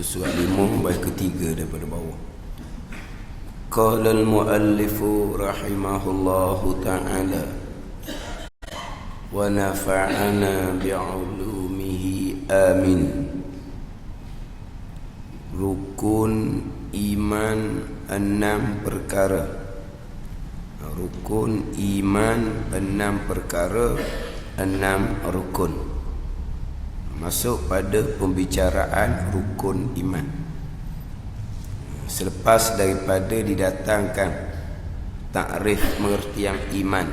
ke surat 5 bait ketiga daripada bawah. Qala al-muallifu rahimahullahu ta'ala wa nafa'ana bi'ulumihi amin. Rukun iman 6 perkara. Rukun iman 6 perkara, 6 rukun. Masuk pada pembicaraan rukun iman. Selepas daripada didatangkan takrif pengertian iman,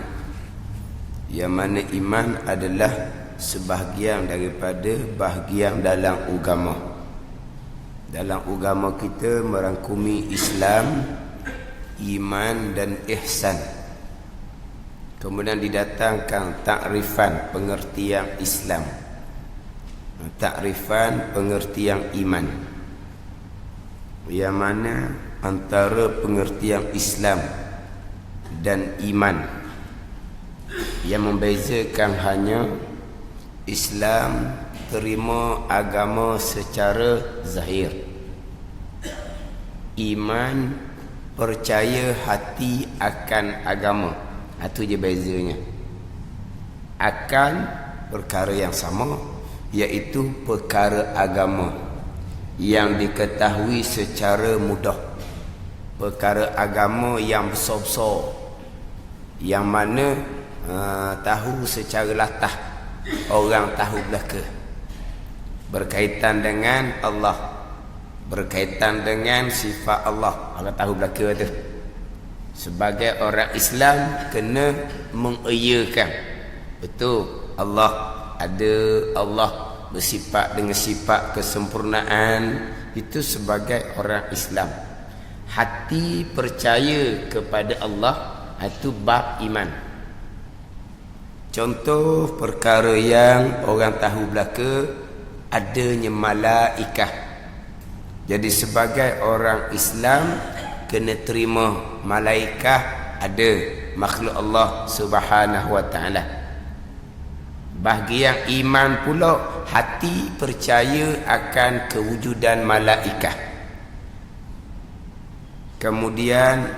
yang mana iman adalah sebahagian daripada bahagian dalam agama. Dalam agama kita merangkumi Islam, iman dan ihsan. Kemudian didatangkan takrifan pengertian Islam, takrifan pengertian iman, yang mana antara pengertian Islam dan iman yang membezakan hanya Islam terima agama secara zahir, iman percaya hati akan agama. Itu je bezanya. Akan perkara yang sama, iaitu perkara agama yang diketahui secara mudah, perkara agama yang besar-besar, yang mana tahu secara latah, orang tahu belaka, berkaitan dengan Allah, berkaitan dengan sifat Allah, orang tahu belaka tu. Sebagai orang Islam kena mengiyakan betul Allah ada, Allah bersifat dengan sifat kesempurnaan. Itu sebagai orang Islam. Hati percaya kepada Allah, itu bab iman. Contoh perkara yang orang tahu belaka, adanya malaikah. Jadi sebagai orang Islam kena terima malaikah ada, makhluk Allah Subhanahu wa ta'ala. Bahagian iman pula, hati percaya akan kewujudan malaikah. Kemudian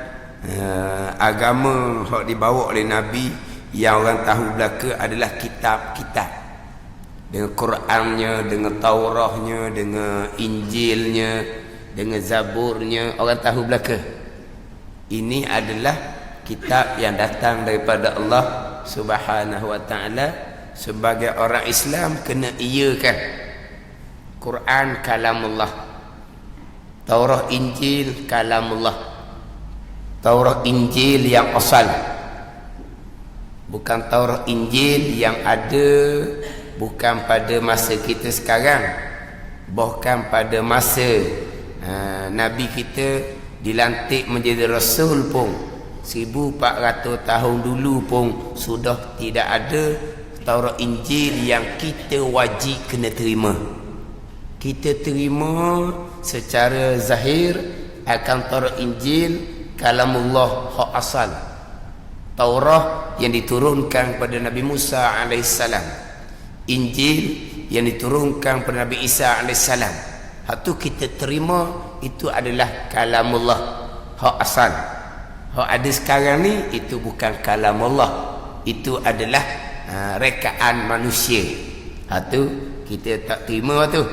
agama yang dibawa oleh Nabi yang orang tahu belaka adalah kitab-kitab, dengan Qurannya, dengan Taurahnya, dengan Injilnya, dengan Zaburnya, orang tahu belaka. Ini adalah kitab yang datang daripada Allah Subhanahu wa ta'ala. Sebagai orang Islam kena iyakan Quran kalamullah, Taurah Injil kalamullah. Taurah Injil yang asal, bukan Taurah Injil yang ada bukan pada masa kita sekarang, bahkan pada masa Nabi kita dilantik menjadi Rasul pun 1400 tahun dulu pun sudah tidak ada Taurat Injil yang kita wajib kena terima. Kita terima secara zahir akan Taurat Injil kalamullah hak asal, Taurat yang diturunkan kepada Nabi Musa alaihissalam, Injil yang diturunkan kepada Nabi Isa alaihissalam. Hak tu kita terima, itu adalah kalamullah hak asal. Hak ada sekarang ni itu bukan kalamullah, itu adalah rekaan manusia. Tu kita tak terima tu.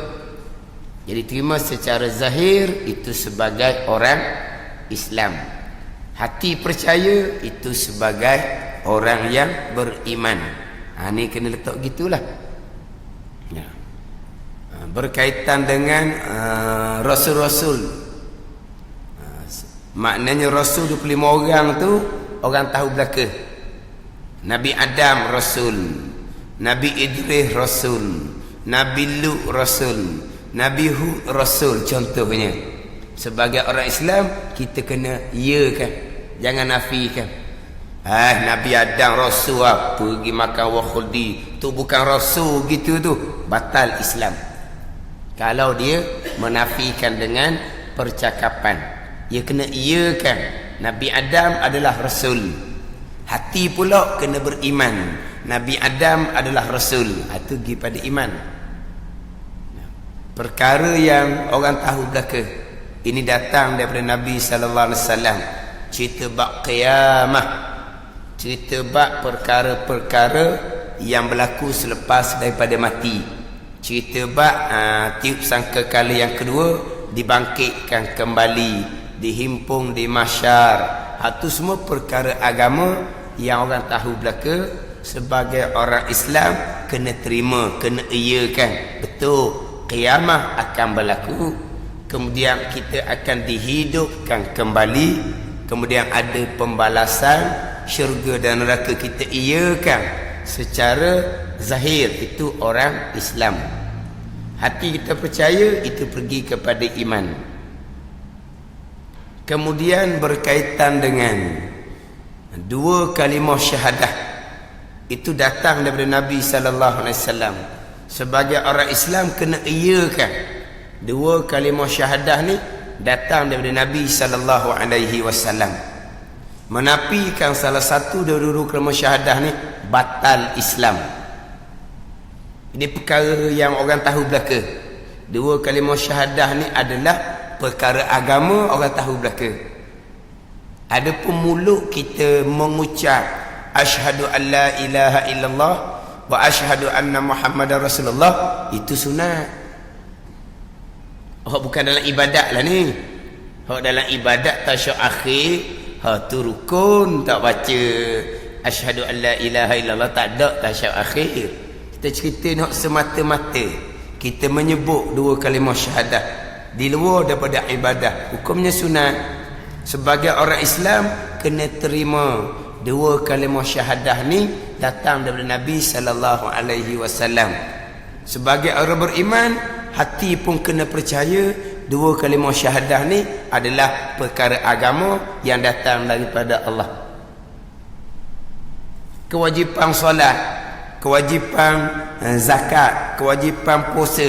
Jadi terima secara zahir itu sebagai orang Islam. Hati percaya itu sebagai orang yang beriman. Ni kena letak gitulah. Ya. Berkaitan dengan rasul-rasul. Maknanya rasul 25 orang tu orang tahu belaka. Nabi Adam Rasul, Nabi Idris Rasul, Nabi Lut Rasul, Nabi Hud Rasul. Contohnya, sebagai orang Islam kita kena iyakan, jangan nafikan. Nabi Adam Rasul pergi makan wakhuldi, tu bukan Rasul gitu tu, batal Islam. Kalau dia menafikan dengan percakapan, dia kena iyakan Nabi Adam adalah Rasul. Hati pula kena beriman Nabi Adam adalah Rasul. Itu pergi pada iman. perkara yang orang tahu belaka. Ini datang daripada Nabi sallallahu alaihi wasallam. Cerita bab qiyamah, cerita bab perkara-perkara yang berlaku selepas daripada mati. Cerita bab tiup sangkakala yang kedua, dibangkitkan kembali, dihimpun di mahsyar. Itu semua perkara agama yang orang tahu belaka. Sebagai orang Islam kena terima, kena iakan. Betul, qiyamah akan berlaku. Kemudian kita akan dihidupkan kembali. Kemudian ada pembalasan syurga dan neraka, kita iakan secara zahir. Itu orang Islam. Hati kita percaya, itu pergi kepada iman. Kemudian berkaitan dengan dua kalimah syahadah, itu datang daripada Nabi sallallahu alaihi wasallam. Sebagai orang Islam kena iakan dua kalimah syahadah ni, datang daripada Nabi sallallahu alaihi wasallam. Menafikan salah satu dari dua kalimah syahadah ni batal Islam. Ini perkara yang orang tahu belaka. Dua kalimah syahadah ni adalah perkara agama, orang tahu belaka. Adapun mulut kita mengucap asyhadu an la ilaha illallah wa asyhadu anna Muhammadar Rasulullah, itu sunat. Bukan dalam ibadat lah ni. Dalam ibadat tasyahud akhir, tu rukun, tak baca asyhadu an la ilaha illallah, tak ada tasyahud akhir. Kita cerita nak semata-mata kita menyebut dua kalimah syahadah di luar daripada ibadah, hukumnya sunat. Sebagai orang Islam kena terima dua kalimah syahadah ni datang daripada Nabi sallallahu alaihi wasallam. Sebagai orang beriman, hati pun kena percaya dua kalimah syahadah ni adalah perkara agama yang datang daripada Allah. Kewajipan solat, kewajipan zakat, kewajipan puasa,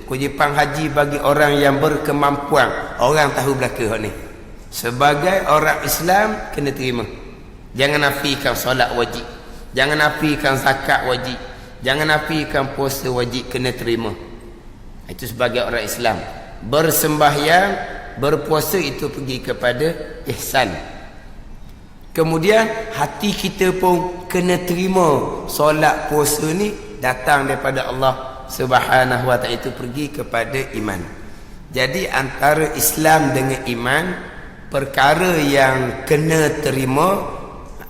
kewajipan haji bagi orang yang berkemampuan, orang tahu belaka ni. Sebagai orang Islam kena terima. Jangan nafikan solat wajib, jangan nafikan zakat wajib, jangan nafikan puasa wajib, kena terima. Itu sebagai orang Islam. Bersembahyang, berpuasa itu pergi kepada ihsan. Kemudian hati kita pun kena terima solat puasa ni datang daripada Allah Subhanahu wa ta'ala, itu pergi kepada iman. Jadi antara Islam dengan iman, perkara yang kena terima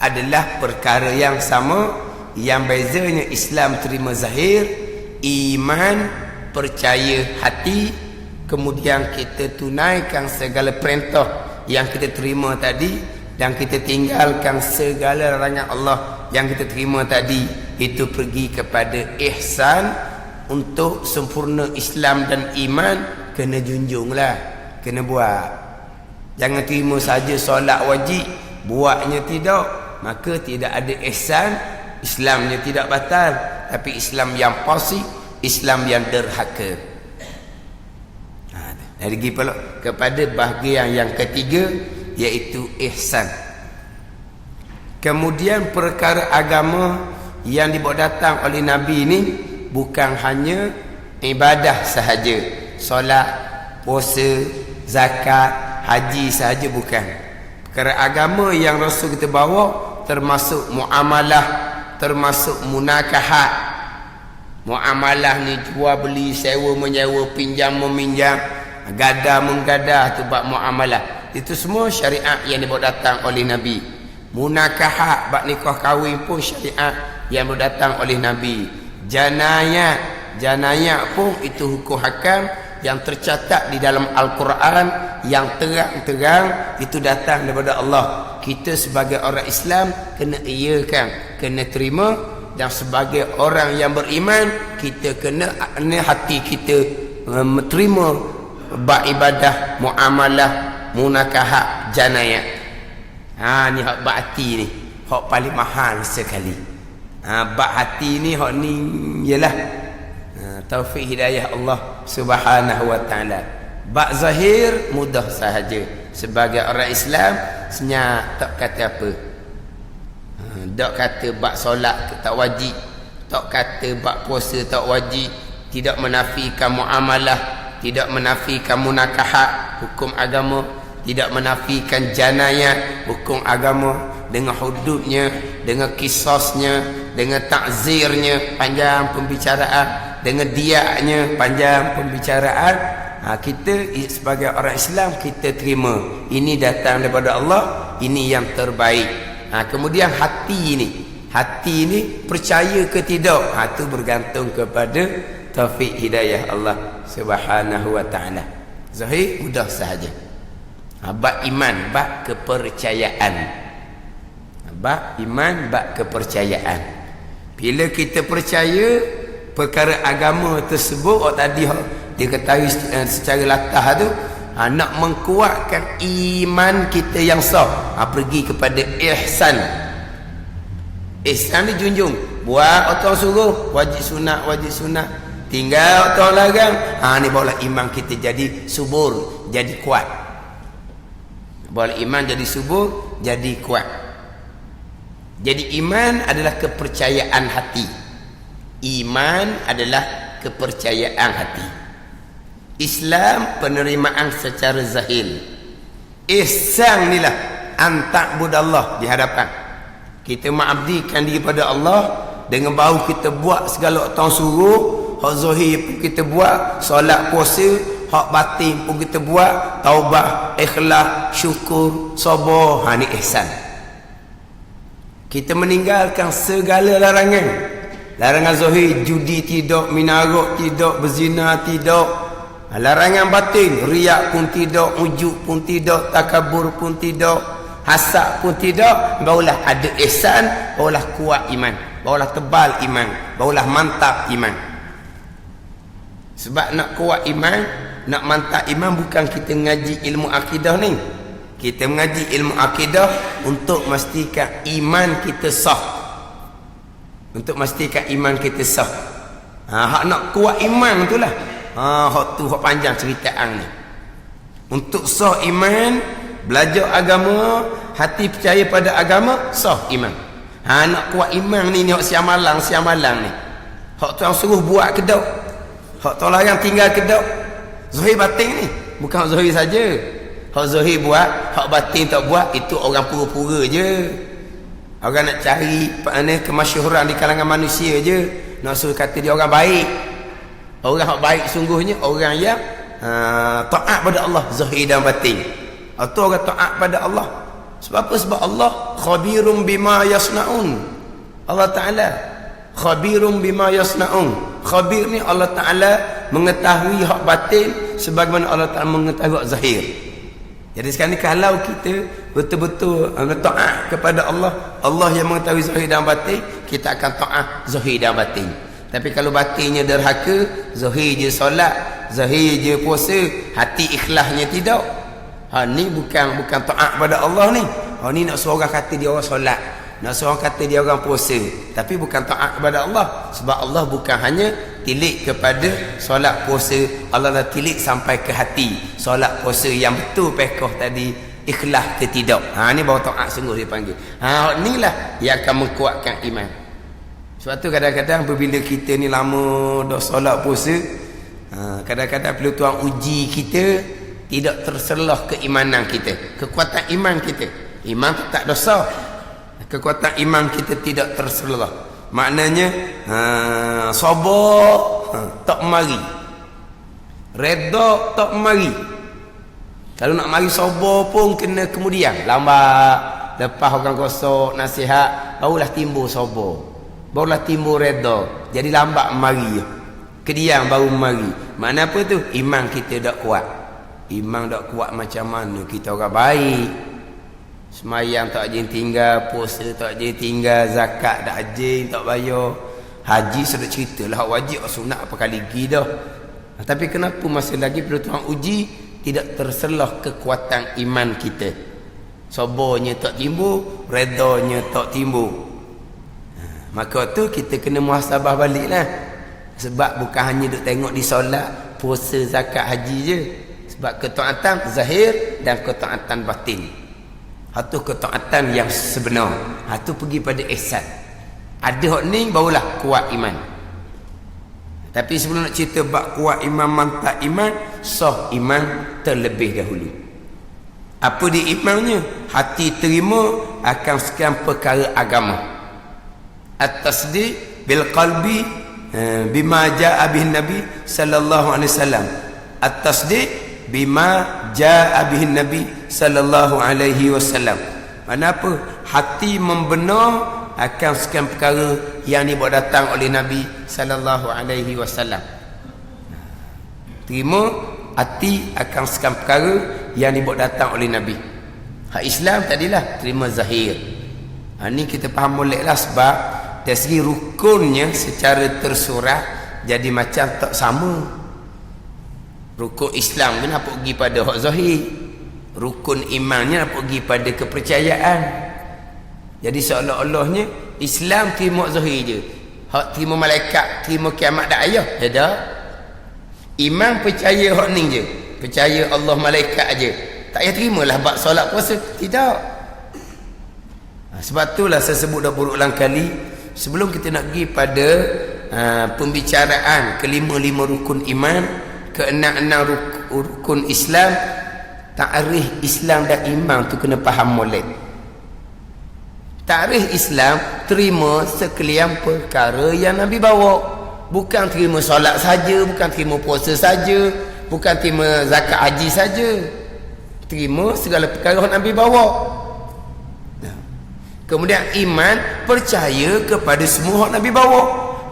adalah perkara yang sama. Yang bezanya Islam terima zahir, iman percaya hati, kemudian kita tunaikan segala perintah yang kita terima tadi, dan kita tinggalkan segala larangan Allah yang kita terima tadi. Itu pergi kepada ihsan. Untuk sempurna Islam dan iman, kena junjunglah, kena buat. Jangan terima saja solat wajib, buatnya tidak, maka tidak ada ihsan. Islamnya tidak batal, tapi Islam yang fasik, Islam yang derhaka. Dari pergi pula kepada bahagian yang ketiga, iaitu ihsan. Kemudian perkara agama yang dibawa datang oleh Nabi ini bukan hanya ibadah sahaja, solat, puasa, zakat, haji sahaja, bukan. Perkara agama yang Rasul kita bawa termasuk muamalah, termasuk munakahat. Muamalah ni jual beli, sewa menyewa, pinjam meminjam, gadah menggadah, tu bab muamalah. Itu semua syariat yang dibawa datang oleh Nabi. Munakahat, bab nikah kahwin pun syariat yang dibawa datang oleh Nabi. Janayat pun itu hukum hakam yang tercatat di dalam Al-Quran yang terang-terang, itu datang daripada Allah. Kita sebagai orang Islam kena iakan, kena terima. Dan sebagai orang yang beriman, kita kena hati kita terima bab ibadah, muamalah, munakahat, janayat. Ni hak bab hati ni, hak paling mahal sekali. Bab hati ni, hak ni ialah taufik hidayah Allah Subhanahu wa ta'ala. Bab zahir mudah sahaja. Sebagai orang Islam senyap, tak kata apa. Tak kata bab solat tak wajib, tak kata bab puasa tak wajib, tidak menafikan muamalah, tidak menafikan munakahat, hukum agama, tidak menafikan janayah, hukum agama, dengan hududnya, dengan kisosnya, dengan takzirnya, panjang pembicaraan, dengan diaknya, panjang pembicaraan. Kita sebagai orang Islam, kita terima ini datang daripada Allah, ini yang terbaik. Kemudian hati ini percaya ke tidak, itu bergantung kepada taufik hidayah Allah Subhanahu wa taala. Zahir mudah sahaja. Bab iman, bab kepercayaan. Bab iman, bab kepercayaan. Bila kita percaya perkara agama tersebut, tadi dia ketahui secara latah tu, nak mengkuatkan iman kita yang sah, pergi kepada ihsan. Ihsan dijunjung, buat orang suruh wajib sunat, tinggal orang larang, ni barulah iman kita jadi subur, jadi kuat. Barulah iman jadi subur, jadi kuat. Jadi iman adalah kepercayaan hati. Iman adalah kepercayaan hati. Islam penerimaan secara zahir. Ihsan inilah anta'budallah di hadapan. Kita mengabdikan diri pada Allah dengan bau kita buat segala orang suruh, hak zahir pun kita buat, solat puasa, hak batin pun kita buat, taubah, ikhlas, syukur, sabar, ni ihsan. Kita meninggalkan segala larangan. Larangan zahir, judi tidak, minarok tidak, berzina tidak. Larangan batin, riak pun tidak, ujub pun tidak, takabur pun tidak, hasad pun tidak. Barulah ada ihsan, barulah kuat iman, barulah tebal iman, barulah mantap iman. Sebab nak kuat iman, nak mantap iman, bukan kita ngaji ilmu akidah ni. Kita mengaji ilmu akidah untuk memastikan iman kita sah. Untuk memastikan iman kita sah. Hak nak kuat iman itulah. Hak tu hak panjang ceritaan ni. Untuk sah iman, belajar agama, hati percaya pada agama, sah iman. Nak kuat iman ni hak siamalang ni. Hak tu yang suruh buat kedok, hak tu larang tinggal kedok. Zahir batin ni, bukan zahir saja. Hak zahir buat, hak batin tak buat, itu orang pura-pura je. Orang nak cari kemasyhuran di kalangan manusia je. Nak suruh kata dia orang baik. Orang hak baik sungguhnya orang yang taat pada Allah, zahir dan batin. Atau orang taat pada Allah. Sebab apa? Sebab Allah khabirum bima yasnaun. Allah Ta'ala khabirum bima yasnaun. Khabir ni Allah Ta'ala mengetahui hak batin sebagaimana Allah Ta'ala mengetahui hak zahir. Jadi sekarang ni kalau kita betul-betul taat kepada Allah, Allah yang mengetahui zahir dan batin, kita akan taat zahir dan batin. Tapi kalau batinnya derhaka, zahir je solat, zahir je puasa, hati ikhlasnya tidak, ni bukan taat pada Allah ni. Ni nak suruh orang kata dia orang solat, nak suruh orang kata dia orang puasa, tapi bukan taat kepada Allah. Sebab Allah bukan hanya tilik kepada solat puasa, Allah dah tilik sampai ke hati. Solat puasa yang betul pekoh tadi, ikhlas ke tidak. Ni baru taat sungguh dia panggil. Inilah yang akan menguatkan iman. Sebab tu kadang-kadang apabila kita ni lama dah solat puasa, kadang-kadang bila Tuhan uji kita, tidak terselah keimanan kita, kekuatan iman kita. Iman tak dosa, kekuatan iman kita tidak terselah. Maknanya sabar tak mari, redha tak mari. Kalau nak mari sabar pun kena kemudian lambat. Lepas orang gosok nasihat, barulah timbul sabar, barulah timbul redha. Jadi lambat mari, kediam baru mari. Makna apa tu? Iman kita tak kuat. Iman tak kuat macam mana kita orang baik, semayang tak ajin tinggal, puasa tak ajin tinggal, zakat tak ajin tak bayar, haji sudah cerita lah, wajib sunat apa kali lagi dah. Tapi kenapa masih lagi bila Tuhan uji tidak terselah kekuatan iman kita? Sabarnya tak timbul, redanya tak timbul. Maka tu kita kena muhasabah balik lah. Sebab bukan hanya duk tengok di solat, puasa, zakat, haji je. Sebab ketaatan zahir dan ketaatan batin. Itu ketaatan yang sebenar. Itu pergi pada ihsan. Ada hak ni barulah kuat iman. Tapi sebelum nak cerita bab kuat iman mantap iman, sah iman terlebih dahulu. Apa dia imannya? Hati terima akan sekian perkara agama. At-tasdiq bil qalbi bima jaa bihi Nabi sallallahu alaihi wasallam. At-tasdiq bima jaa bihi Nabi sallallahu alaihi wasallam. Mana apa? Hati membenar akan sekian perkara yang dibawa datang oleh Nabi sallallahu alaihi wasallam. Terima hati akan sekian perkara yang dibawa datang oleh Nabi. Hak Islam tadilah terima zahir. Ni kita faham moleklah sebab dari segi rukunnya secara tersurat jadi macam tak sama. Rukun Islam kan nak pergi pada hak zahir. Rukun imannya nak pergi pada kepercayaan. Jadi seolah-olahnya Islam terima zahir je. Hak terima malaikat, terima kiamat dak ayah. Ada. Iman percaya hak ni je. Percaya Allah malaikat aje. Tak payah terimalah bab solat puasa. Tidak. Sebab itulah saya sebut dah berulang kali, sebelum kita nak pergi pada pembicaraan kelima-lima rukun iman, keenam-enam rukun Islam, takrif Islam dan iman tu kena faham molek. Takrif Islam terima sekalian perkara yang Nabi bawa. Bukan terima solat saja, bukan terima puasa saja, bukan terima zakat haji saja. Terima segala perkara yang Nabi bawa. Kemudian iman percaya kepada semua yang Nabi bawa.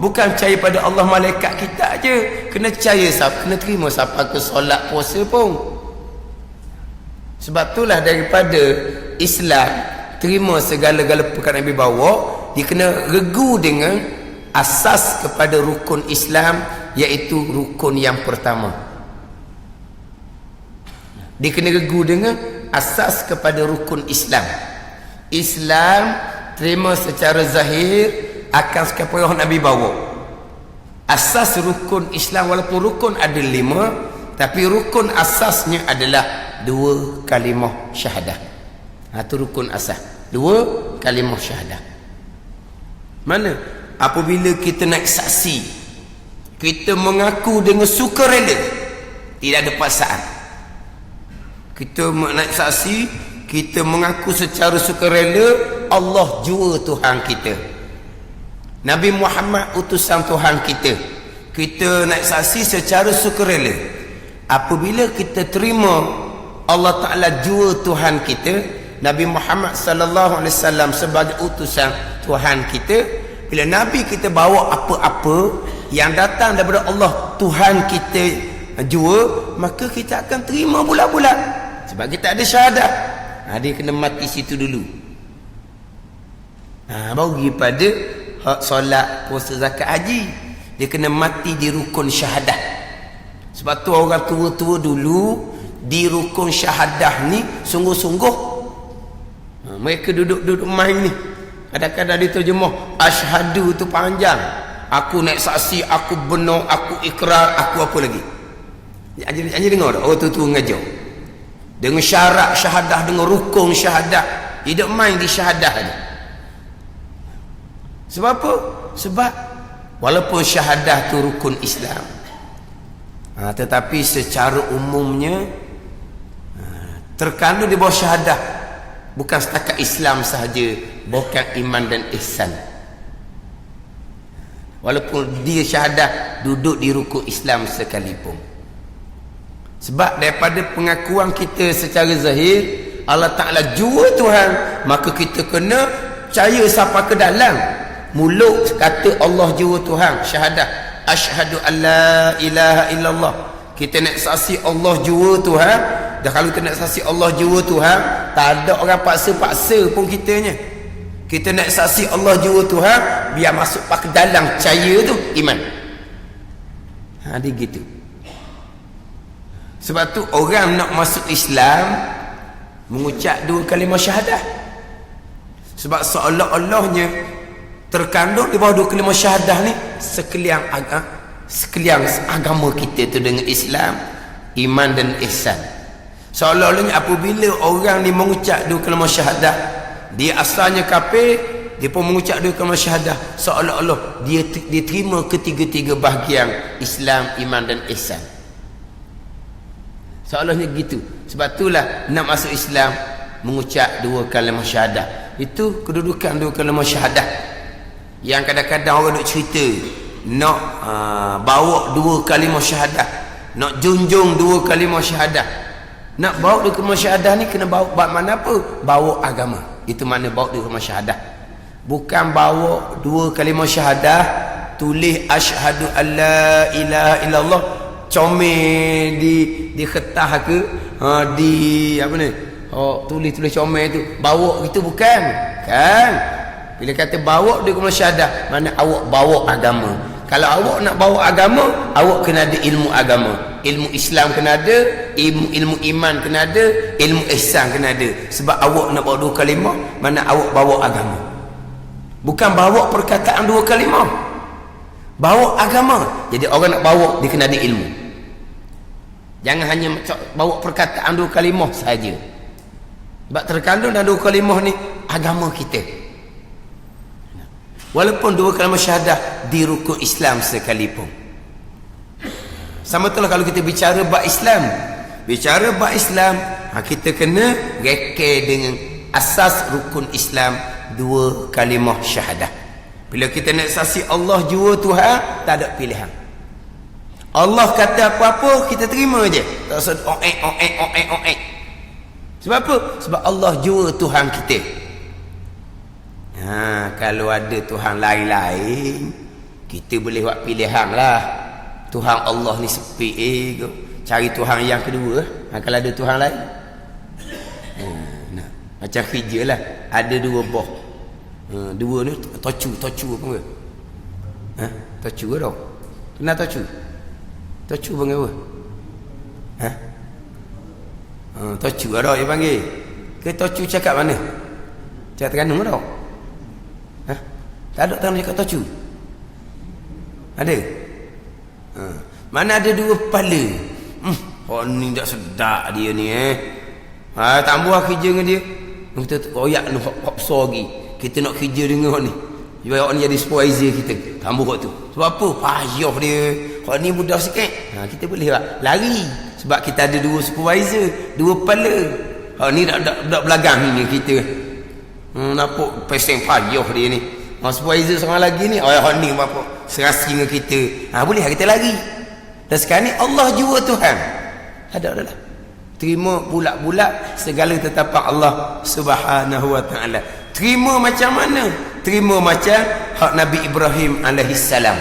Bukan percaya pada Allah malaikat kita aja. Kena percaya siapa, kena terima siapa ke solat puasa pun. Sebab itulah daripada Islam terima segala-gala perkara Nabi bawa, dia kena regu dengan asas kepada rukun Islam, iaitu rukun yang pertama. Dia kena regu dengan asas kepada rukun Islam. Islam terima secara zahir akan sekali yang Nabi bawa. Asas rukun Islam, walaupun rukun ada 5, tapi rukun asasnya adalah 2 kalimah syahadah. Itu rukun asas, 2 kalimah syahadah. Mana? Apabila kita naik saksi, kita mengaku dengan sukarela, tidak ada paksaan. Kita naik saksi, kita mengaku secara sukarela Allah jua Tuhan kita, Nabi Muhammad utusan Tuhan kita. Kita naik saksi secara sukarela. Apabila kita terima Allah Ta'ala jua Tuhan kita, Nabi Muhammad sallallahu alaihi wasallam sebagai utusan Tuhan kita, bila Nabi kita bawa apa-apa yang datang daripada Allah Tuhan kita jua, maka kita akan terima bulat-bulat. Sebab kita ada syahadah. Dia kena mati situ dulu. Baru pergi pada hak solat, puasa, zakat, haji. Dia kena mati di rukun syahadah. Sebab tu orang tua-tua dulu di rukun syahadah ni sungguh-sungguh. Mereka duduk-duduk main ni. Kadang-kadang dia terjemah asyhadu tu panjang. Aku naik saksi, aku benar, aku ikrar, aku apa lagi. Anjir dengar tak? Orang tua-tua mengajar. Dengan syarat syahadah, dengan rukun syahadah. Tidak main di syahadah ni. Sebab apa? Sebab walaupun syahadah tu rukun Islam, tetapi secara umumnya terkandung di bawah syahadah. Bukan setakat Islam sahaja, bukan iman dan ihsan. Walaupun dia syahadah duduk di rukun Islam sekalipun. Sebab daripada pengakuan kita secara zahir Allah Ta'ala jua Tuhan, maka kita kena percaya siapa ke dalam mulut kata Allah jua Tuhan, syahadah asyhadu an la ilaha illallah. Kita nak saksi Allah jua Tuhan. Dah kalau kita nak saksi Allah jua Tuhan, tak ada orang paksa-paksa pun kitanya. Kita nak saksi Allah jua Tuhan, biar masuk ke dalam percaya tu iman. Dia gitu. Sebab tu orang nak masuk Islam mengucap 2 kalimah syahadah. Sebab seolah-olahnya terkandung di bawah 2 kalimah syahadah ni sekalian agama kita tu dengan Islam, iman dan ihsan. Seolah-olahnya apabila orang ni mengucap 2 kalimah syahadah, dia asalnya kafir, dia pun mengucap dua kalimah syahadah seolah-olah dia terima ketiga-tiga bahagian Islam, iman dan ihsan. Seolahnya gitu. Sebab itulah nak masuk Islam mengucap dua kalimah syahadah. Itu kedudukan dua kalimah syahadah. Yang kadang-kadang orang duk cerita nak bawa dua kalimah syahadah, nak junjung dua kalimah syahadah. Nak bawa dua kalimah syahadah ni kena bawa mana apa? Bawa agama. Itu mana bawa dua kalimah syahadah. Bukan bawa dua kalimah syahadah tulis asyhadu alla ilaha illallah comel di kertas ke di apa ni tulis comel tu bawa gitu, bukan kan. Bila kata bawa dia kalimah syahadah, mana awak bawa agama. Kalau awak nak bawa agama, awak kena ada ilmu agama. Ilmu Islam kena ada, ilmu iman kena ada, ilmu ihsan kena ada. Sebab awak nak bawa dua kalimah, mana awak bawa agama. Bukan bawa perkataan dua kalimah, bawa agama. Jadi orang nak bawa, dia kena ada ilmu. Jangan hanya bawa perkataan dua kalimah saja. Sebab terkandung dalam dua kalimah ni agama kita. Walaupun dua kalimah syahadah di rukun Islam sekalipun. Sama tu lah kalau kita bicara bab Islam. Bicara bab Islam, kita kena reka dengan asas rukun Islam dua kalimah syahadah. Bila kita nak saksi Allah jua Tuhan, tak ada pilihan. Allah kata apa-apa kita terima je. Tak usah oek. Sebab apa? Sebab Allah jua Tuhan kita. Kalau ada Tuhan lain-lain, kita boleh buat pilihan lah. Tuhan Allah ni sepi cari Tuhan yang kedua. Kalau ada Tuhan lain, macam kerja lah, ada dua boh. Dua ni tocu apa ke? Tocu ke tau? Kenal tocu? Tocu panggil apa? Tocu ada dia panggil. Ke tocu cakap mana? Cakap Terengganu ke tau? Tak ada tangan cakap tocu? Ada? Mana ada dua kepala? Ni tak sedap dia ni tambah kerja dengan dia. Kita koyak ni hok besar lagi. Kita nak kerja dengan hok ni. Sebab hok ni jadi supervisor kita. Tambah hok tu. Sebab apa? Payah dia. Hok ni mudah sikit. Kita boleh lah lari. Sebab kita ada dua supervisor, dua kepala. Hok ni dak belagang ni kita. Nampak peseng payah dia ni. Supervisor seorang lagi ni, hok ni apa? Serasi dengan kita. Boleh kita lari. Dan sekarang ni Allah jua Tuhan. Ada. Terima bulat-bulat segala tetapan Allah Subhanahu wa taala. Terima macam mana? Terima macam hak Nabi Ibrahim alaihissalam.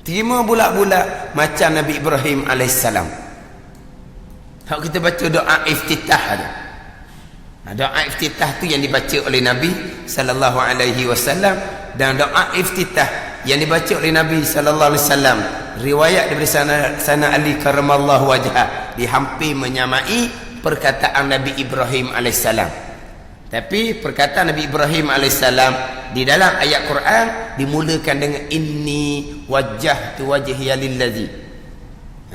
Terima bulat-bulat macam Nabi Ibrahim alaihissalam. Hak kita baca doa iftitah tu. Doa iftitah tu yang dibaca oleh Nabi sallallahu alaihi wasallam, dan doa iftitah yang dibaca oleh Nabi sallallahu alaihi wasallam riwayat daripada sana Ali karramallahu wajhah dihampir menyamai perkataan Nabi Ibrahim alaihissalam. Tapi perkataan Nabi Ibrahim alaihissalam di dalam ayat Quran dimulakan dengan inni wajjahtu wajhiya lillazi.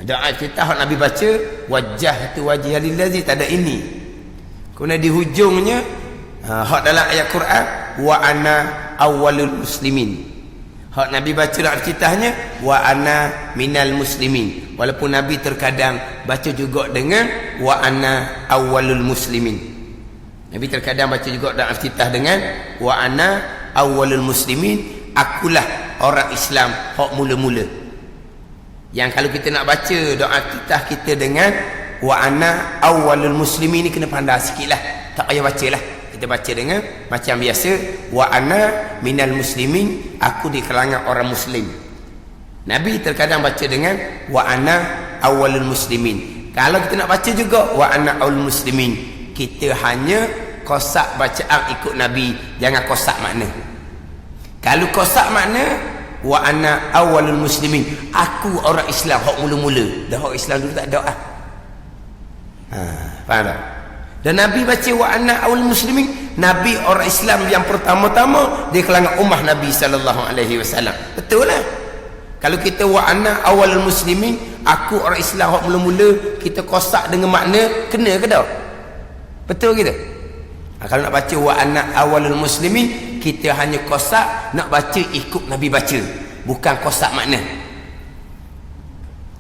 Doa kita Nabi baca wajjahtu wajhiya lillazi, tak ada ini. Kemudian di hujungnya hak dalam ayat Quran wa ana awwalul muslimin. Hak Nabi baca dalam kitabnya wa ana minal muslimin. Walaupun Nabi terkadang baca juga dengan wa ana awwalul muslimin. Nabi terkadang baca juga dalam kitab dengan wa ana awwalul muslimin, akulah orang Islam hak mula-mula. Yang kalau kita nak baca doa kita dengan wa ana awwalul muslimin ni kena pandai sikitlah. Tak payah bacalah. Kita baca dengan macam biasa wa ana minal muslimin, aku di kalangan orang muslim. Nabi terkadang baca dengan wa ana awwalul muslimin. Kalau kita nak baca juga wa ana awwalul muslimin, kita hanya kosak bacaan ikut Nabi, jangan kosak makna. Kalau kosak makna wa ana awwalul muslimin, aku orang Islam hak mula-mula. Dah orang Islam dulu tak ada faham tak? Dan Nabi baca wa ana awwalul muslimin, Nabi orang Islam yang pertama-tama di kalangan ummah Nabi sallallahu alaihi wasallam. Betul lah. Kalau kita wa ana awwalul muslimin, aku orang Islam hak mula-mula, kita kosak dengan makna, kena ke tak? Betul kita? Kalau nak baca wa ana awwalul muslimin, kita hanya kosak nak baca ikut Nabi baca, bukan kosak makna.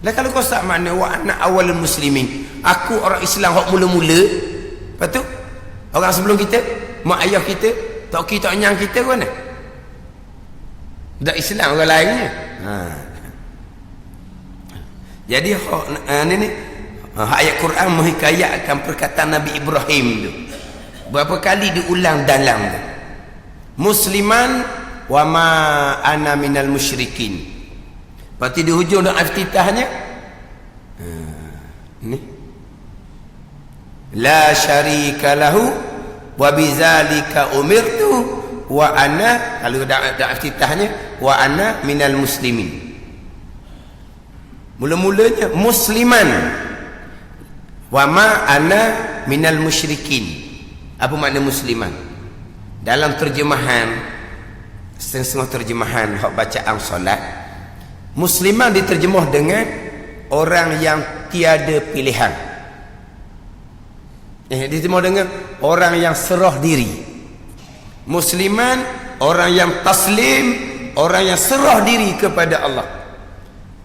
Lah kalau kosak makna wa ana awalul muslimin, aku orang Islam hak mula-mula. Lepas tu orang sebelum kita, mak ayah kita, tok kita, tok nyang kita ke mana? Dak Islam orang lainnya. Jadi ni ayat Quran menghikayatkan perkataan Nabi Ibrahim tu. Berapa kali diulang dalam tu. Musliman wa ma ana minal musyrikin. Lepas di hujung dan iftitahnya ni la syarika lahu wa bizalika umirtu wa ana, kalau dah iftitahnya wa ana minal muslimin. Mula-mulanya musliman wa ma ana minal musyrikin. Apa makna musliman? Dalam terjemahan, setengah terjemahan hak bacaan solat, musliman diterjemah dengan orang yang tiada pilihan. Diterjemah dengan orang yang serah diri. Musliman orang yang taslim, orang yang serah diri kepada Allah.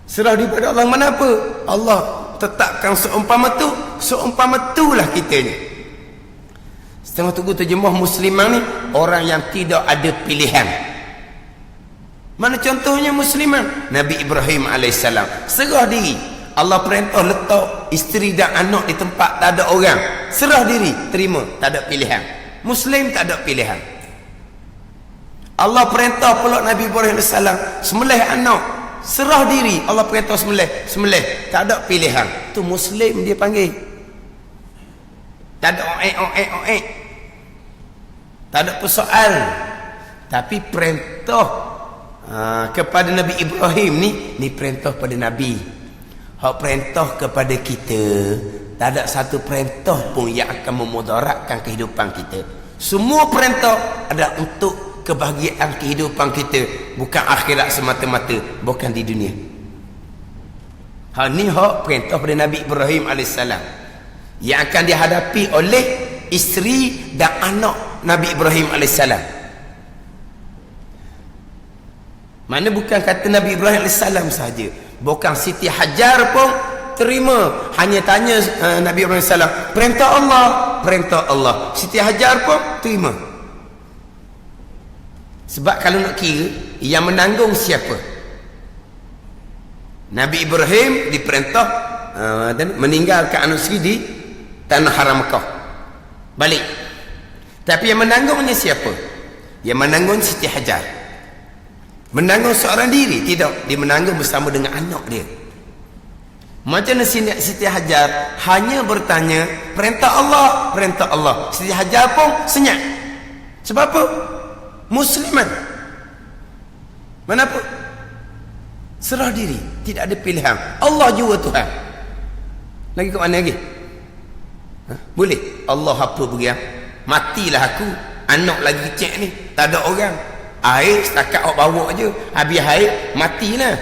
Serah diri kepada Allah kenapa? Allah tetapkan seumpama itulah kita ni. Setengah tunggu terjemah muslimah ni orang yang tidak ada pilihan. Mana contohnya muslimah? Nabi Ibrahim alaihissalam serah diri. Allah perintah letak isteri dan anak di tempat tak ada orang, serah diri, terima, tak ada pilihan. Muslim tak ada pilihan. Allah perintah pula Nabi Ibrahim alaihissalam sembelih anak, serah diri. Allah perintah sembelih, tak ada pilihan. Tu muslim dia panggil. Tak ada oek. Tak ada persoal. Tapi perintah kepada Nabi Ibrahim ni perintah pada Nabi. Hak perintah kepada kita, tak ada satu perintah pun yang akan memudaratkan kehidupan kita. Semua perintah ada untuk kebahagiaan kehidupan kita, bukan akhirat semata-mata, bukan di dunia. Hal ni hak perintah pada Nabi Ibrahim alaihissalam yang akan dihadapi oleh isteri dan anak Nabi Ibrahim alaihissalam. Mana bukan kata Nabi Ibrahim alaihissalam saja, bukan Siti Hajar pun terima. Hanya tanya Nabi Ibrahim alaihissalam, perintah Allah. Siti Hajar pun terima. Sebab kalau nak kira, yang menanggung siapa? Nabi Ibrahim diperintah meninggalkan anak isteri di tanah haram Mekah, balik. Tapi yang menanggungnya siapa? Yang menanggung Siti Hajar. Menanggung seorang diri? Tidak, dia menanggung bersama dengan anak dia. Macam mana Siti Hajar hanya bertanya perintah Allah. Siti Hajar pun senyap. Sebab apa? Musliman. Kenapa? Serah diri, tidak ada pilihan. Allah juga Tuhan. Lagi ke mana lagi? Boleh? Allah apa beriang? Matilah aku, anak lagi kecil ni, tak ada orang. Air setakat awak bawa je, habis air matilah.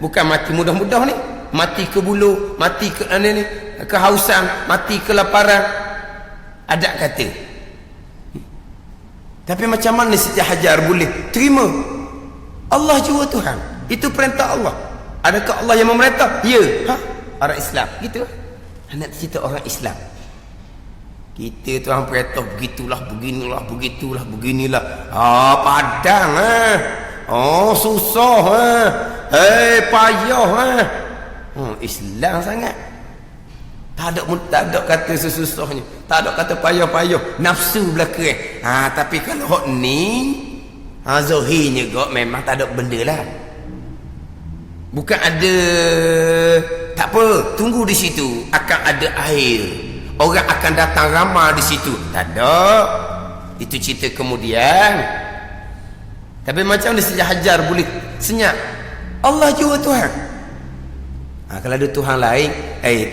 Bukan mati mudah-mudah ni, mati ke bulu, mati ke ni, kehausan, mati kelaparan. Ada kata. Tapi macam mana Siti Hajar boleh terima? Allah juga Tuhan. Itu perintah Allah. Adakah Allah yang memerintah? Ya. Orang Islam gitu. Nak cerita orang Islam. Kita Tuhan perintah begitulah, beginilah. Padang susah payah Islam sangat. Tak ada kata sesusahnya, tak ada kata payah-payah, nafsu belaka. Tapi kalau hak ni zahirnya kok memang tak ada benda lah. Bukan ada, tak apa, tunggu di situ akan ada air, orang akan datang ramai di situ. Tak ada, itu cerita kemudian. Tapi macam mana Siti Hajar boleh senyap? Allah juga Tuhan. Kalau ada Tuhan lain,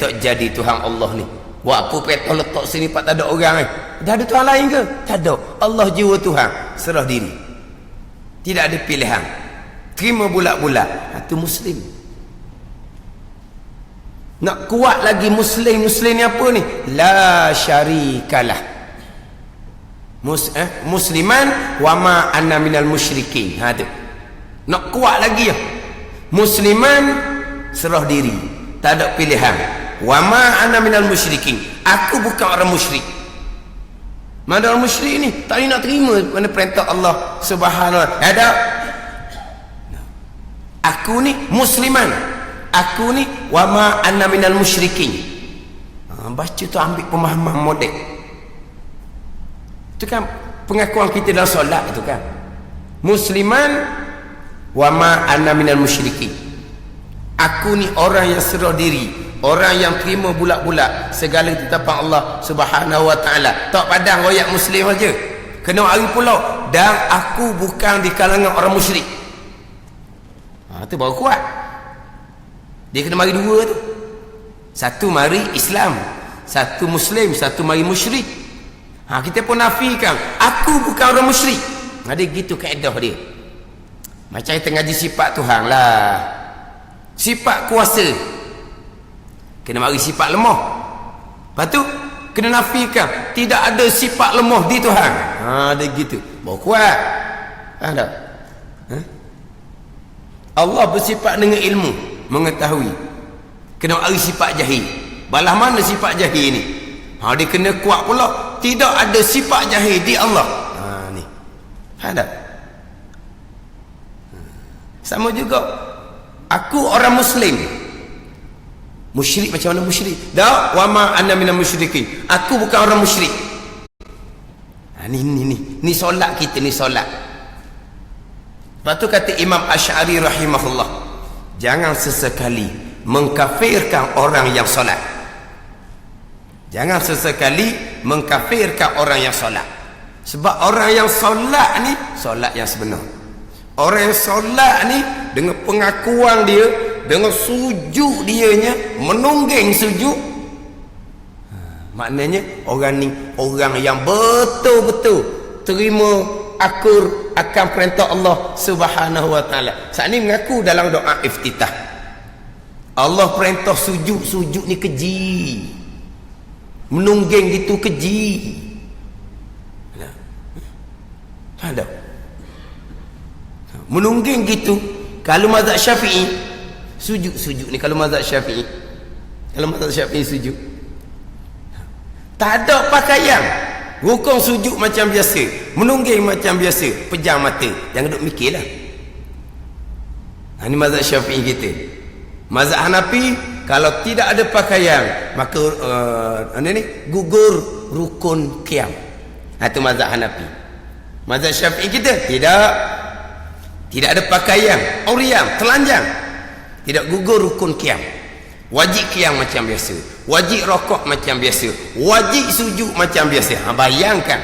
tak jadi Tuhan Allah ni. Buat apa petah letak sini pak tak ada orang Dah ada Tuhan lain ke? Tak ada. Allah jiwa Tuhan, serah diri. Tidak ada pilihan. Terima bulat-bulat. Itu Muslim. Nak kuat lagi Muslim ni apa ni? La syarikalah. Musliman wa ma anna minal musyrikin. Ha tu. Nak kuat lagi ya. Musliman serah diri, tak ada pilihan. Wa ma anna minal musyrikin. Aku bukan orang musyrik. Mana orang musyrik ni tak nak terima mana perintah Allah Subhanahu wa taala. Ada. Aku ni musliman. Aku ni wa ma anna minal musyrikin. Baca tu ambil pemahaman model. Itu kan pengakuan kita dalam solat itu kan. Musliman wa ma anna minal musyrikin. Aku ni orang yang serah diri, orang yang terima bulat-bulat segala ketetapan Allah Subhanahu wa taala. Tak padang royak muslim aja. Kena hari pula dan aku bukan di kalangan orang musyrik. Tu baru kuat. Dia kena mari dua tu. Satu mari Islam, satu muslim, satu mari musyrik. Kita pun nafikan aku bukan orang musyrik. Dia gitu kaedah dia. Macam kita ngaji sifat Tuhan lah. Sifat kuasa kena mari sifat lemah. Lepas tu kena nafikan tidak ada sifat lemah di Tuhan. Dia gitu. Baru kuat. Tak? Allah bersifat dengan ilmu, mengetahui. Kena mari sifat jahil. Balah mana sifat jahil ni? Dia kena kuat pula. Tidak ada sifat jahil di Allah. Ni. Ada. Sama juga. Aku orang Muslim. Musyrik macam mana musyrik? Dah, wa ma anna minal musyrikin. Aku bukan orang musyrik. Ni solat kita, ni solat. Lepas tu kata Imam Asy'ari rahimahullah, jangan sesekali mengkafirkan orang yang solat. Jangan sesekali mengkafirkan orang yang solat. Sebab orang yang solat ni solat yang sebenar. Orang yang solat ni dengan pengakuan dia, dengan sujud dianya, menungging sujud, maknanya orang ni orang yang betul-betul terima akur akan perintah Allah Subhanahu wa taala. Saat ni mengaku dalam doa iftitah, Allah perintah sujud, sujud ni keji, menungging gitu keji. Ada menungging gitu. Kalau mazhab Syafi'i sujud ni, kalau mazhab Syafi'i, sujud tak ada pakaian, rukun sujud macam biasa, menungging macam biasa, pejam mata, jangan duk mikirlah. Ini mazhab Syafi'i kita. Mazhab Hanafi kalau tidak ada pakaian maka gugur rukun qiyam. Itu mazhab Hanafi. Mazhab Syafi'i kita tidak ada pakaian, uriam, telanjang, tidak gugur rukun qiyam. Wajib qiyam macam biasa, wajib rokok macam biasa, wajib sujud macam biasa. Bayangkan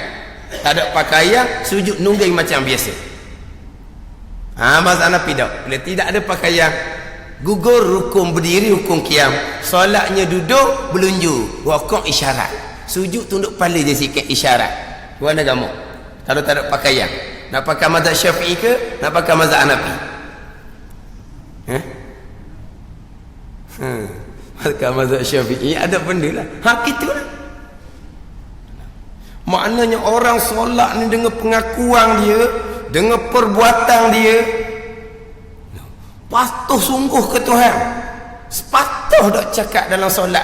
tak ada pakaian, sujud nungging macam biasa. Mazhab Hanafi bila tidak ada pakaian, gugur rukun berdiri, rukun qiyam. Solatnya duduk belunju, rokok isyarat, sujud tunduk kepala je sikit isyarat. Mana gamuk? Kalau tak ada pakaian, nak pakai mazhab Syafi'i ke nak pakai mazhab Hanafi? Pakai mazhab Syafi'i ada benda lah. Gitulah. Maknanya orang solat ni dengan pengakuan dia, dengan perbuatan dia, patuh sungguh ke Tuhan. Sepatuh dak cakap dalam solat.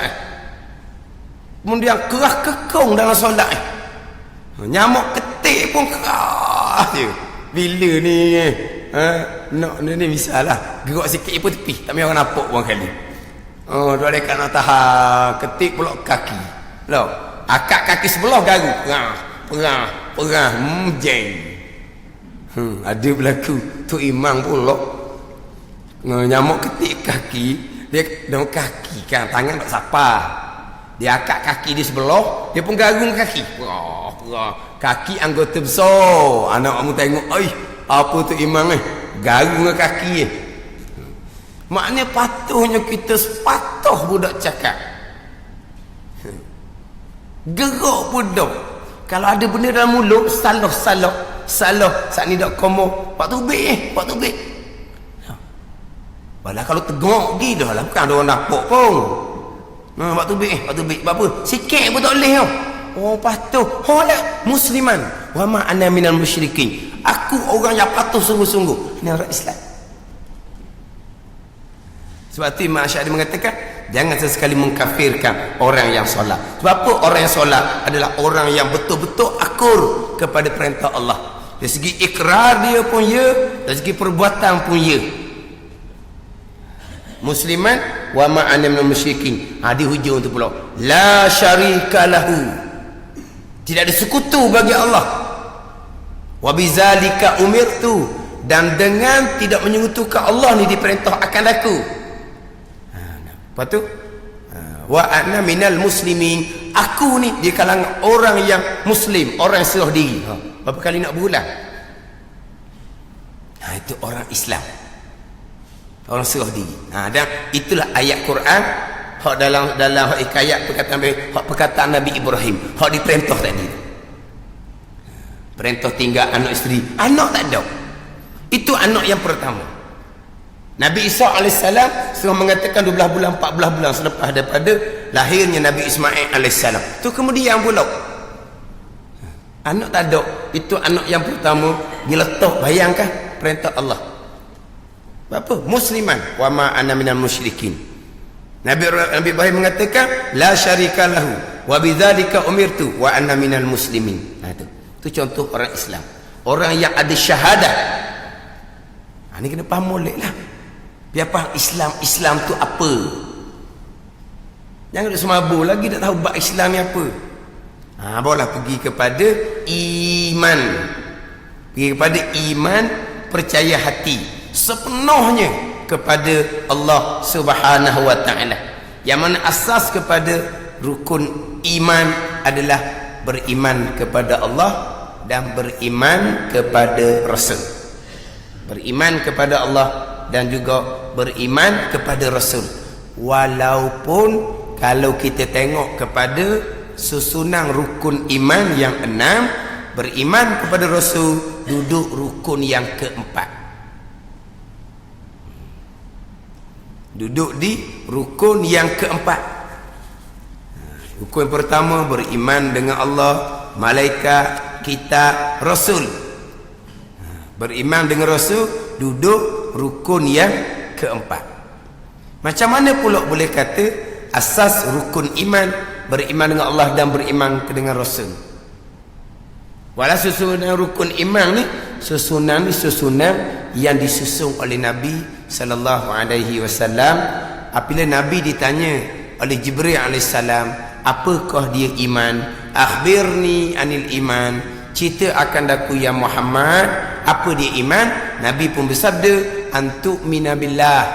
Kemudian kerah kekong dalam solat. Nyamuk ketik pun kerah dia. Bila ni ni misalnya gerak sikit pun tepi, tak mahu orang nampak pun kali. Dua dekat nak tahan ketik pula kaki. Loh, akak kaki sebelah garu. Perah jeng. Ada berlaku tu imam pula. Nyamuk ketik kaki, dia dengan kaki kan, tangan tak sapa. Dia akak kaki di sebelah, dia pun garung kaki. Kaki anggota besar. Anak kamu tengok, apa tu imam ni? Garung kaki. Maknanya patuhnya kita sepatuh budak cakap. Gerak budak. Kalau ada benda dalam mulut, salah. Saat ni dak komo, pak tubik. Walau kalau tegak pergi dah lah, bukan ada orang nampak pun. Pak tubik. Apa? Sikit pun tak boleh tau. Oh patuh. Lah musliman. Wa ma ana minal musyrikin. Aku orang yang patuh sungguh-sungguh. Ini orang Islam. Sebab itu Imam Syafi'i mengatakan jangan sesekali mengkafirkan orang yang solat. Sebab apa? Orang yang solat adalah orang yang betul-betul akur kepada perintah Allah. Dari segi ikrar dia pun ya, dari segi perbuatan pun ya. Musliman wa ma ana minal musyrikin. Di hujung tu pula la syarika lahu. Tidak ada sekutu bagi Allah. Wa bizalika umirtu, dan dengan tidak menyekutukan Allah ni diperintah akan aku. Lepas tu wa ana minal muslimin, aku ni di kalangan orang yang muslim, orang yang serah diri. Berapa kali nak berulang? Itu orang Islam, orang serah diri. Dan itulah ayat Quran hak dalam hikayat perkataan Nabi Ibrahim hak diperintah tadi. Perintah tinggal anak isteri, anak tak ada. Itu anak yang pertama. Nabi Isa AS sudah mengatakan 12 bulan 14 bulan selepas daripada lahirnya Nabi Ismail AS. Tu kemudian pula anak tak ada. Itu anak yang pertama diletak. Bayangkan perintah Allah. Apa? Musliman wa ma ana minal musyrikin. Nabi Ibrahim mengatakan la syarika lahu wa bidzalika umirtu wa ana minal muslimin. Itu contoh orang Islam, orang yang ada syahadah. Ini kena faham molek lah. Biar faham Islam tu apa. Jangan duduk semabur lagi tak tahu bab Islam ni apa. Barulah pergi kepada iman. Pergi kepada iman, percaya hati sepenuhnya kepada Allah Subhanahu wa taala. Yang mana asas kepada rukun iman adalah beriman kepada Allah dan beriman kepada Rasul. Beriman kepada Allah dan juga beriman kepada Rasul. Walaupun kalau kita tengok kepada susunan rukun iman yang 6, beriman kepada Rasul duduk rukun yang keempat. Duduk di rukun yang keempat. Rukun pertama beriman dengan Allah, malaikat, kitab, Rasul. Beriman dengan Rasul duduk rukun yang keempat. Macam mana pula boleh kata asas rukun iman beriman dengan Allah dan beriman dengan Rasul? Walau susunan rukun iman ni susunan yang disusun oleh Nabi sallallahu alaihi wasallam. Apabila Nabi ditanya oleh Jibril alaihissalam, apakah dia iman? Akhbirni anil iman. Cerita akan daku ya Muhammad, apa dia iman? Nabi pun bersabda, antu'mina billah.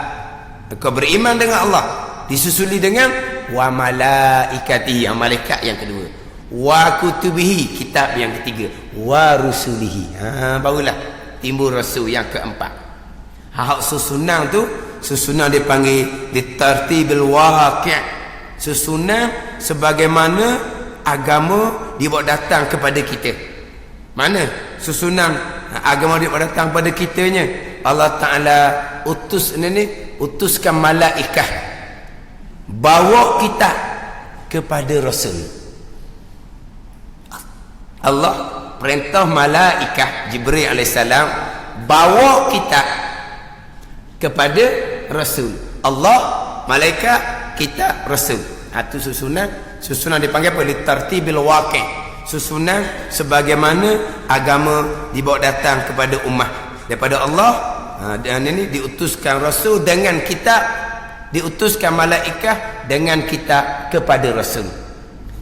Kau beriman dengan Allah. Disusuli dengan wa malaikatihi, yang malaikat yang kedua. Wa kutubihi, kitab yang ketiga. Wa rusulihi. Barulah timbul rasul yang keempat. Hak susunan tu, susunan dia panggil ditartibil waqi'. Susunan sebagaimana agama dibawa datang kepada kita. Mana susunan agama dibawa datang kepada kitanya? Allah Ta'ala utuskan malaikah bawa kita kepada Rasul. Allah perintah malaikah Jibril alaihissalam bawa kita kepada Rasul. Allah, malaikat, kita, Rasul. Itu susunan dipanggil apa? Litartibil waqi'. Susunan sebagaimana agama dibawa datang kepada ummah daripada Allah. Dan ini diutuskan Rasul dengan kitab, diutuskan malaikah dengan kitab kepada Rasul.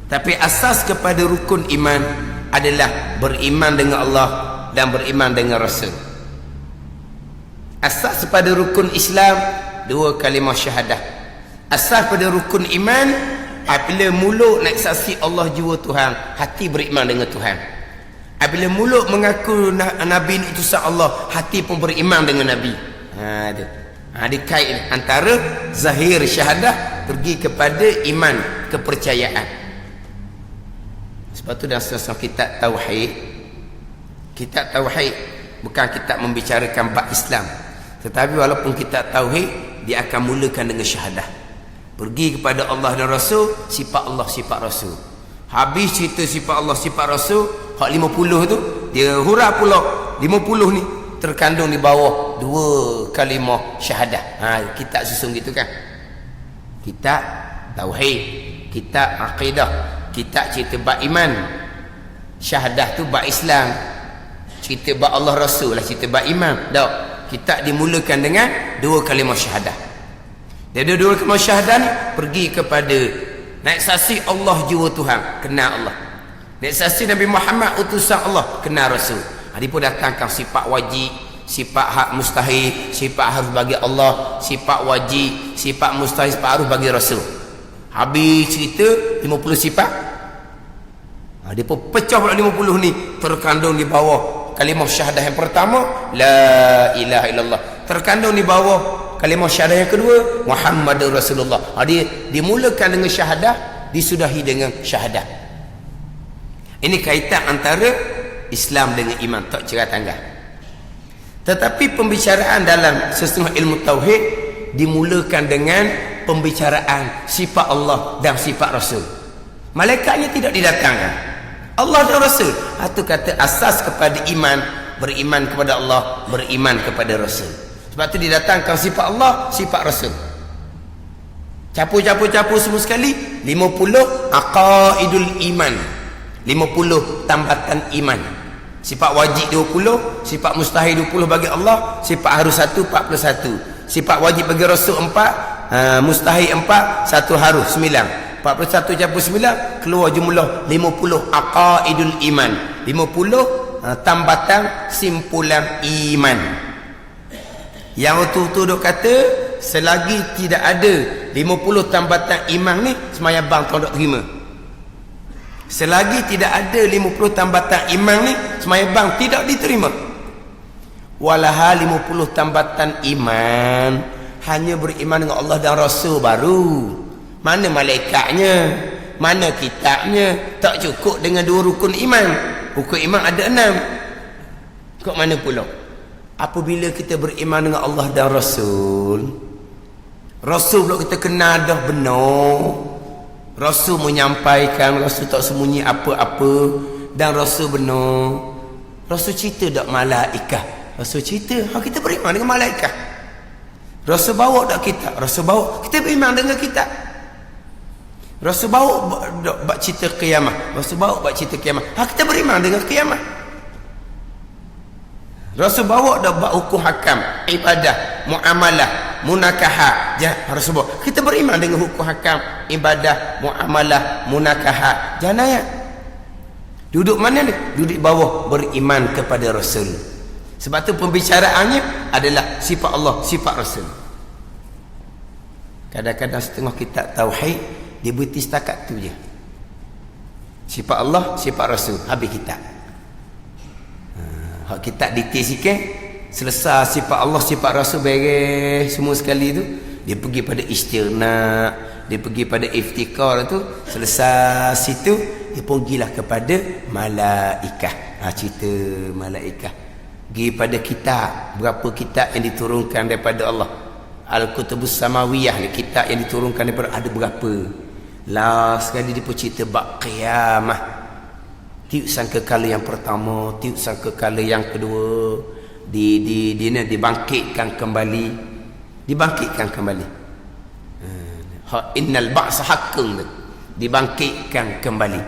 Tapi asas kepada rukun iman adalah beriman dengan Allah dan beriman dengan Rasul. Asas pada rukun Islam 2 kalimah syahadah. Asas pada rukun iman, apabila mulut nak saksi Allah jiwa Tuhan, hati beriman dengan Tuhan. Apabila mulut mengaku Nabi ini utusan Allah, hati pun beriman dengan Nabi. Ada kait antara zahir syahadah pergi kepada iman, kepercayaan. Sebab tu dalam salah kitab tauhid, kitab tauhid bukan kitab membicarakan bab Islam, tetapi walaupun kitab tauhid, dia akan mulakan dengan syahadah. Pergi kepada Allah dan Rasul, sifat Allah, sifat Rasul. Habis cerita sifat Allah, sifat Rasul, hak 50 tu dia hurah pula 50 ni terkandung di bawah 2 kalimah syahadah. Kitab susun gitu kan. Kitab tauhid, kitab akidah, kitab cerita bab iman. Syahadah tu bab Islam. Cerita bab Allah Rasul lah cerita bab iman. Tak. Kitab dimulakan dengan 2 kalimah syahadah. Dia ada 2 kalimah syahadah ni pergi kepada naik saksi Allah jiwa Tuhan, kenal Allah. Naik saksi Nabi Muhammad utusan Allah, kenal Rasul. Dia pun datangkan sifat wajib, sifat hak mustahil, sifat harus bagi Allah, sifat wajib, sifat mustahil, sifat harus bagi Rasul. Habis cerita 50 sifat. Dia pun pecah pula 50 ni, terkandung di bawah kalimah syahadah yang pertama, la ilaha illallah. Terkandung di bawah kalimah syahadah yang kedua, Muhammadur Rasulullah. Dia dimulakan dengan syahadah, disudahi dengan syahadah. Ini kaitan antara Islam dengan iman, tak cerah tanggal. Tetapi pembicaraan dalam setengah ilmu tauhid dimulakan dengan pembicaraan sifat Allah dan sifat Rasul. Malaikatnya tidak didatangkan, Allah dan Rasul. Itu kata asas kepada iman, beriman kepada Allah, beriman kepada Rasul. Sebab tu didatangkan sifat Allah, sifat Rasul. Campur semua sekali. 50 aqaidul iman, 50 tambatan iman. Sifat wajib 20, sifat mustahil 20 bagi Allah, sifat harus 1 41. Sifat wajib bagi Rasul 4, mustahil 4, 1 harus 9. 41 campur 9 keluar jumlah 50 aqaidul iman. 50 tambatan simpulan iman. Yang tu duk kata selagi tidak ada 50 tambatan iman ni, sembahyang bang kau tak terima. Selagi tidak ada 50 tambatan iman ni, sembahyang bang tidak diterima. Walahal 50 tambatan iman hanya beriman dengan Allah dan Rasul baru. Mana malaikatnya, mana kitabnya? Tak cukup dengan 2 rukun iman. Rukun iman ada 6. Kok mana pula? Apabila kita beriman dengan Allah dan Rasul, Rasul pula kita kenal dah benar. Rasul menyampaikan, Rasul tak sembunyi apa-apa, dan Rasul benar. Rasul cerita tak malaikat, Rasul cerita, kita beriman dengan malaikat. Rasul bawa tak kita, Rasul bawa, kita beriman dengan kita. Rasul bawa bak cerita kiamat, Rasul bawa bak cerita kiamat, kita beriman dengan kiamat. Rasul bawa dah bak hukum hakam, ibadah, muamalah, munakahat. Rasul bawa, kita beriman dengan hukum hakam, ibadah, muamalah, munakahat, janayat. Duduk mana ni? Duduk bawah beriman kepada Rasul. Sebab tu pembicaraannya adalah sifat Allah, sifat Rasul. Kadang-kadang setengah kitab tauhid dia berhenti setakat tu je. Sifat Allah, sifat Rasul, habis kitab. Hak kitab detail sikit, selesai sifat Allah, sifat Rasul beres semua sekali tu, dia pergi pada istirna, dia pergi pada iftikar tu, selesai situ dia pun pergilah kepada malaikah. Cerita malaikah, pergi pada kitab, berapa kitab yang diturunkan daripada Allah. Al-Kutubus Samawiyah ni, kitab yang diturunkan daripada, ada berapa. Last sekali dia pun cerita bab qiyamah. Tiup sangkakala yang pertama, tiup sangkakala yang kedua, dibangkitkan kembali, dibangkitkan kembali. Innal ba'sa haqqun, dibangkitkan kembali.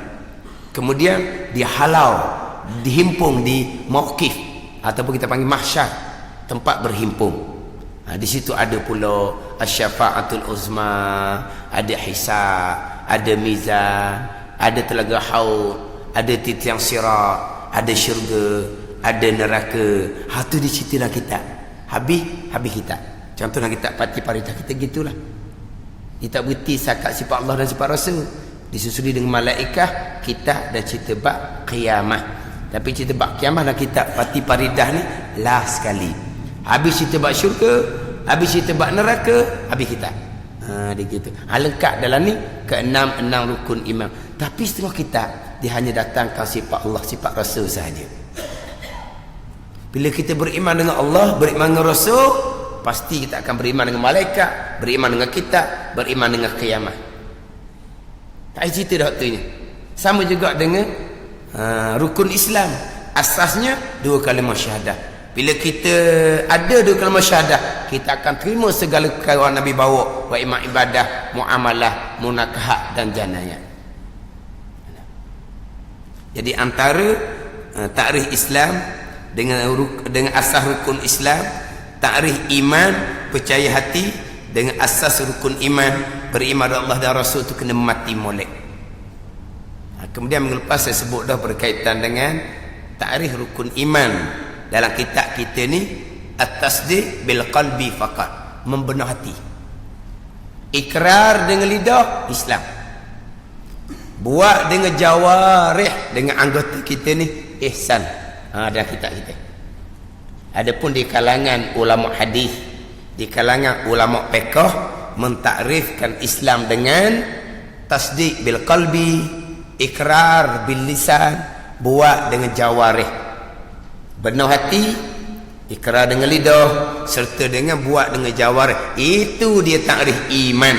Kemudian dihalau, dihimpun di mauqif ataupun kita panggil mahsyar, tempat berhimpun. Di situ ada pula asy-syafa'atul uzma, ada hisab, ada mizan, ada telaga haud, ada titiang sirat, ada syurga, ada neraka. Tu diceritalah kita. Habis kita. Contohnya kita pati parita kita gitulah. Kita berhenti sakat sifat Allah dan sifat Rasul, disusuli dengan malaikah, kita dan cerita bab qiyamah. Tapi cerita bab qiyamah dan kita pati paridah ni last sekali. Habis cerita bab syurga, habis cerita bab neraka, habis kita. Dia gitu. Lengkap dalam ni ke-6 rukun iman. Tapi setengah kita dia hanya datangkan sifat Allah, sifat Rasul sahaja. Bila kita beriman dengan Allah, beriman dengan Rasul, pasti kita akan beriman dengan malaikat, beriman dengan kitab, beriman dengan kiamat. Tak ada cerita dah waktunya. Sama juga dengan rukun Islam. Asasnya 2 kalimah syahadah. Bila kita ada 2 kalimah syahadah, kita akan terima segala perkara Nabi bawa, wa ibadah, muamalah, munakahat dan janayat. Jadi antara takrif Islam dengan asas rukun Islam, takrif iman, percaya hati, dengan asas rukun iman, beriman kepada Allah dan Rasul itu kena mati molek. Kemudian minggu lepas saya sebut dah berkaitan dengan takrif rukun iman dalam kitab kita ni, at-tasdiq bil qalbi faqat, membenar hati. Ikrar dengan lidah Islam, buat dengan jawarih, dengan anggota kita ni ihsan. Ada kitab kita. Adapun di kalangan ulama hadis, di kalangan ulama fiqh, mentakrifkan Islam dengan tasdiq bil qalbi, ikrar bil lisan, buat dengan jawarih, benar hati, ikrar dengan lidah, serta dengan buat dengan jawarih. Itu dia takrif iman.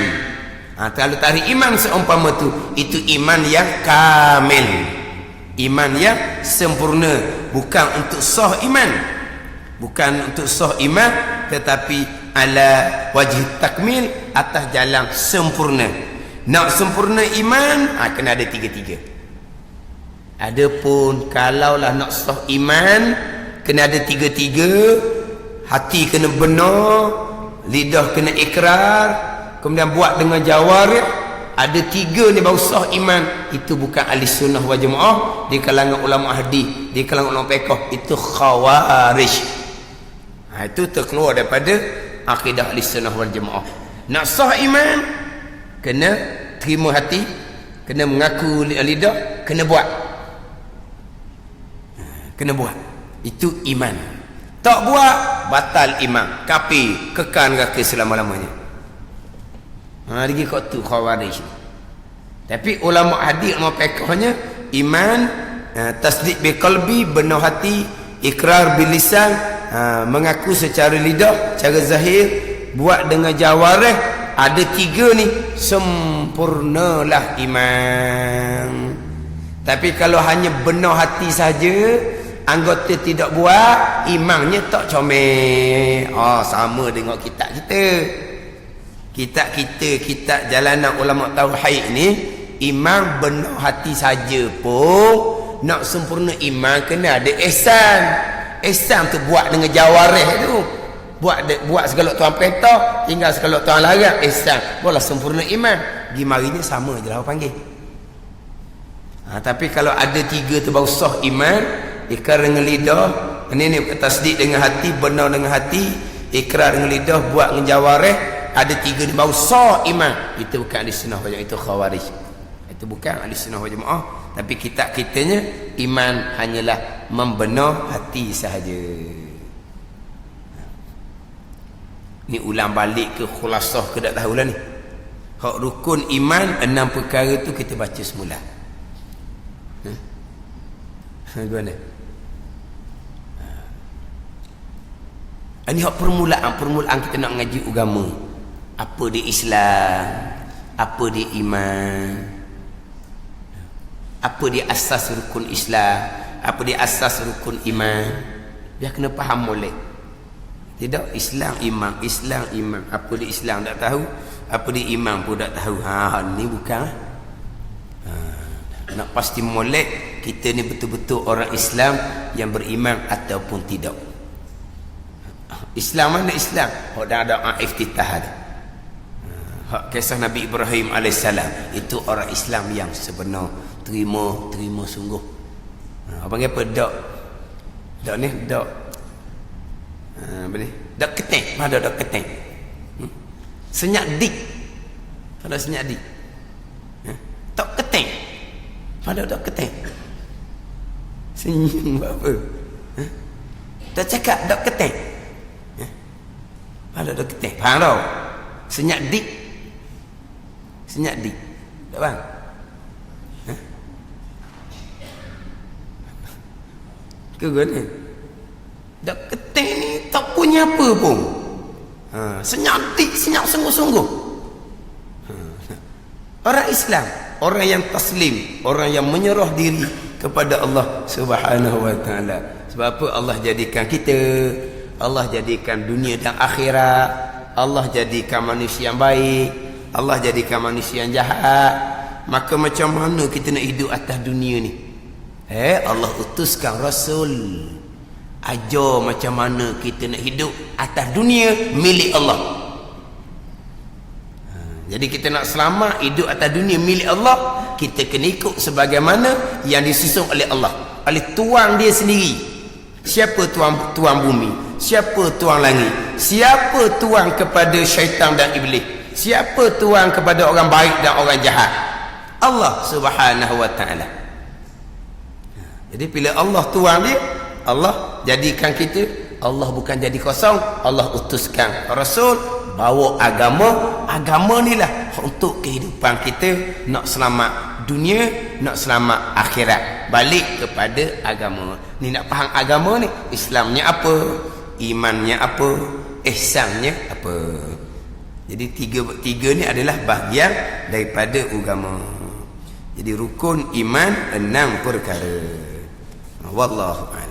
Kalau takrif iman seumpama tu, itu iman yang kamil, iman yang sempurna. Bukan untuk sah iman, bukan untuk sah iman, tetapi ala wajih takmil, atas jalan sempurna. Nak sempurna iman, kena ada 3-3. Adapun kalaulah nak sah iman, kena ada 3-3. Hati kena benar, lidah kena ikrar, kemudian buat dengan jawarih. Ada 3 ni baru sah iman. Itu bukan ahli sunnah wal jamaah. Di kalangan ulama hadis, di kalangan ulama fiqh, itu khawarij. Itu terkeluar daripada akidah ahli sunnah wal jamaah. Nak sah iman, kena terima hati, kena mengaku lidah, kena buat. Kena buat. Itu iman. Tak buat, batal iman, kafir, kekal neraka selama-lamanya. Lagi kau tu khawarij. Tapi ulama hadis, ulama fiqhnya, iman, tasdiq bil qalbi, benar hati, ikrar bil lisan, mengaku secara lidah, cara zahir, buat dengan jawarih. Ada 3 ni, sempurnalah iman. Tapi kalau hanya benar hati saja, anggota tidak buat, imannya tak comel. Sama dengan kitab kita. Kitab kita, kitab Jalanan Ulama Tauhid ni, iman benar hati saja pun, nak sempurna iman kena ada ihsan. Ihsan tu buat dengan jawarih tu. Buat segala Tuhan perintah, tinggal segala Tuhan larang, ihsan. Boleh sempurna iman. Gimarinya sama je lah panggil. Tapi kalau ada 3 tu baru sah iman, ikrar dengan lidah, ini tasdik dengan hati, benar dengan hati, ikrar dengan lidah, buat dengan jawarih. Ada 3 ni baru sah iman. Itu bukan ahli sunnah wal jamaah, itu khawarij. Itu bukan ahli sunnah wal jamaah. Tapi kitab kitanya, iman hanyalah membenar hati sahaja. Ni ulang balik ke khulasah ke tak tahulah ni. Hak rukun iman 6 perkara tu kita baca semula. Gimana? Ini hak permulaan kita nak ngaji agama. Apa dia Islam, apa dia iman, apa dia asas rukun Islam, apa dia asas rukun iman. Dia kena faham molek. Tidak Islam iman, Islam iman. Apa dia Islam tak tahu, apa dia iman pun tak tahu. Ni bukan. Nak pasti molek, kita ni betul-betul orang Islam yang beriman ataupun tidak. Islam mana Islam? Dah ada iftitah ada. Kisah Nabi Ibrahim AS, itu orang Islam yang sebenar, terima sungguh. Panggil apa? Dak ni, dak apa ni? Dak keteng. Mana dak keteng? Senyak dik. Ada senyak dik. Tak keteng. Mana dak keteng? Senyum apa? Dak cakap dak keteng. Mana dak keteng? Faham tak? Senyak dik. Senyak dik. Tak bang? Ke guna? Dak keteng ni tak punya apa pun. Senyak dik, senyak sungguh-sungguh. Orang Islam orang yang taslim, orang yang menyerah diri kepada Allah Subhanahu wa taala. Sebab apa Allah jadikan kita, Allah jadikan dunia dan akhirat, Allah jadikan manusia yang baik, Allah jadikan manusia yang jahat. Maka macam mana kita nak hidup atas dunia ni? Allah utuskan Rasul ajar macam mana kita nak hidup atas dunia milik Allah. Jadi kita nak selamat hidup atas dunia milik Allah, kita kena ikut sebagaimana yang disusun oleh Allah, oleh tuan dia sendiri. Siapa tuan bumi? Siapa tuan langit? Siapa tuan kepada syaitan dan iblis? Siapa tuan kepada orang baik dan orang jahat? Allah Subhanahu wa taala. Jadi bila Allah tuan dia, Allah jadikan kita, Allah bukan jadi kosong, Allah utuskan Rasul bawa agama ni lah untuk kehidupan kita, nak selamat dunia, nak selamat akhirat. Balik kepada agama ni. Nak faham agama ni, Islamnya apa, imannya apa, ihsannya apa. Jadi tiga ni adalah bahagian daripada agama. Jadi rukun iman 6 perkara. Wallahu a'lam.